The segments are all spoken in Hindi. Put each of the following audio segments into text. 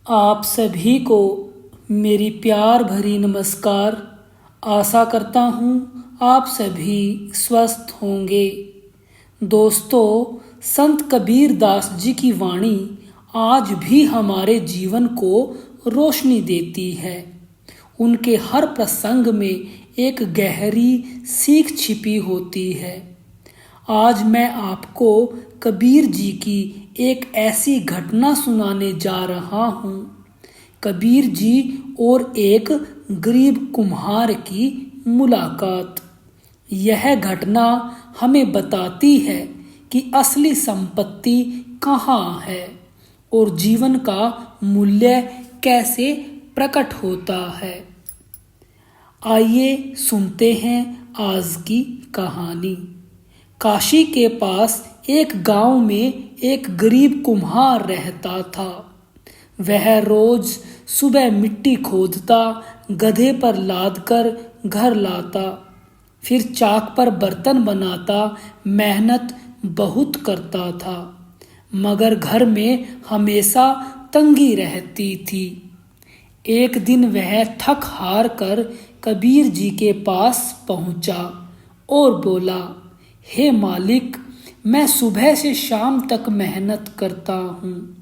आप सभी को मेरी प्यार भरी नमस्कार। आशा करता हूँ आप सभी स्वस्थ होंगे। दोस्तों, संत कबीर दास जी की वाणी आज भी हमारे जीवन को रोशनी देती है। उनके हर प्रसंग में एक गहरी सीख छिपी होती है। आज मैं आपको कबीर जी की एक ऐसी घटना सुनाने जा रहा हूँ। कबीर जी और एक गरीब कुम्हार की मुलाकात। यह घटना हमें बताती है कि असली संपत्ति कहाँ है और जीवन का मूल्य कैसे प्रकट होता है। आइए सुनते हैं आज की कहानी। काशी के पास एक गांव में एक गरीब कुम्हार रहता था। वह रोज सुबह मिट्टी खोदता, गधे पर लादकर घर लाता, फिर चाक पर बर्तन बनाता, मेहनत बहुत करता था, मगर घर में हमेशा तंगी रहती थी। एक दिन वह थक हार कर कबीर जी के पास पहुंचा और बोला, हे मालिक, मैं सुबह से शाम तक मेहनत करता हूँ,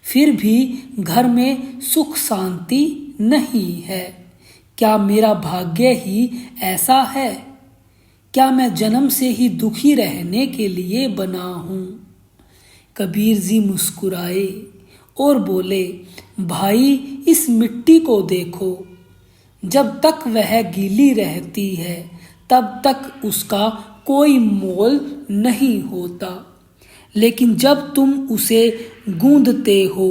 फिर भी घर में सुख शांति नहीं है। क्या मेरा भाग्य ही ऐसा है? क्या मैं जन्म से ही दुखी रहने के लिए बना हूँ? कबीर जी मुस्कुराए और बोले, भाई, इस मिट्टी को देखो। जब तक वह गीली रहती है तब तक उसका कोई मोल नहीं होता, लेकिन जब तुम उसे गूंदते हो,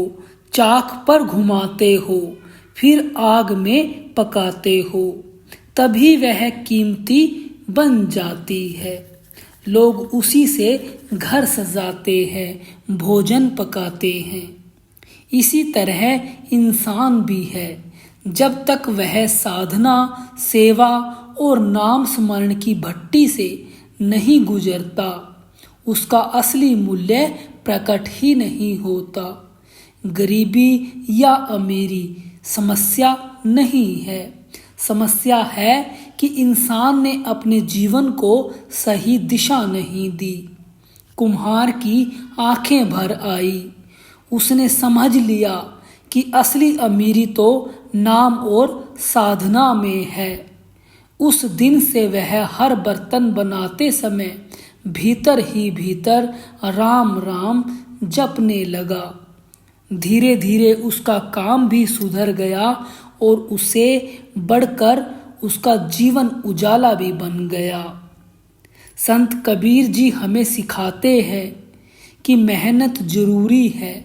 चाक पर घुमाते हो, फिर आग में पकाते हो, तभी वह कीमती बन जाती है। लोग उसी से घर सजाते हैं, भोजन पकाते हैं। इसी तरह इंसान भी है। जब तक वह साधना, सेवा और नाम स्मरण की भट्टी से नहीं गुजरता, उसका असली मूल्य प्रकट ही नहीं होता। गरीबी या अमीरी समस्या नहीं है। समस्या है कि इंसान ने अपने जीवन को सही दिशा नहीं दी। कुम्हार की आंखें भर आई। उसने समझ लिया कि असली अमीरी तो नाम और साधना में है। उस दिन से वह हर बर्तन बनाते समय भीतर ही भीतर राम राम जपने लगा। धीरे धीरे उसका काम भी सुधर गया और उसे बढ़कर उसका जीवन उजाला भी बन गया। संत कबीर जी हमें सिखाते हैं कि मेहनत जरूरी है,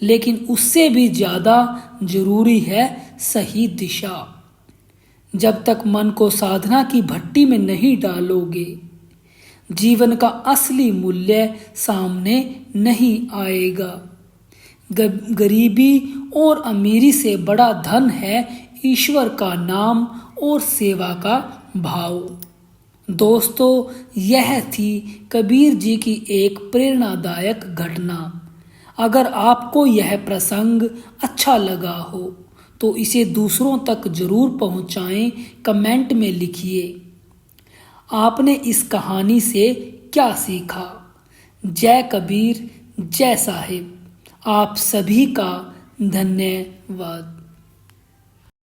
लेकिन उससे भी ज़्यादा जरूरी है सही दिशा। जब तक मन को साधना की भट्टी में नहीं डालोगे, जीवन का असली मूल्य सामने नहीं आएगा। गरीबी और अमीरी से बड़ा धन है ईश्वर का नाम और सेवा का भाव। दोस्तों, यह थी कबीर जी की एक प्रेरणादायक घटना। अगर आपको यह प्रसंग अच्छा लगा हो तो इसे दूसरों तक जरूर पहुंचाएं। कमेंट में लिखिए आपने इस कहानी से क्या सीखा। जय कबीर, जय साहिब। आप सभी का धन्यवाद।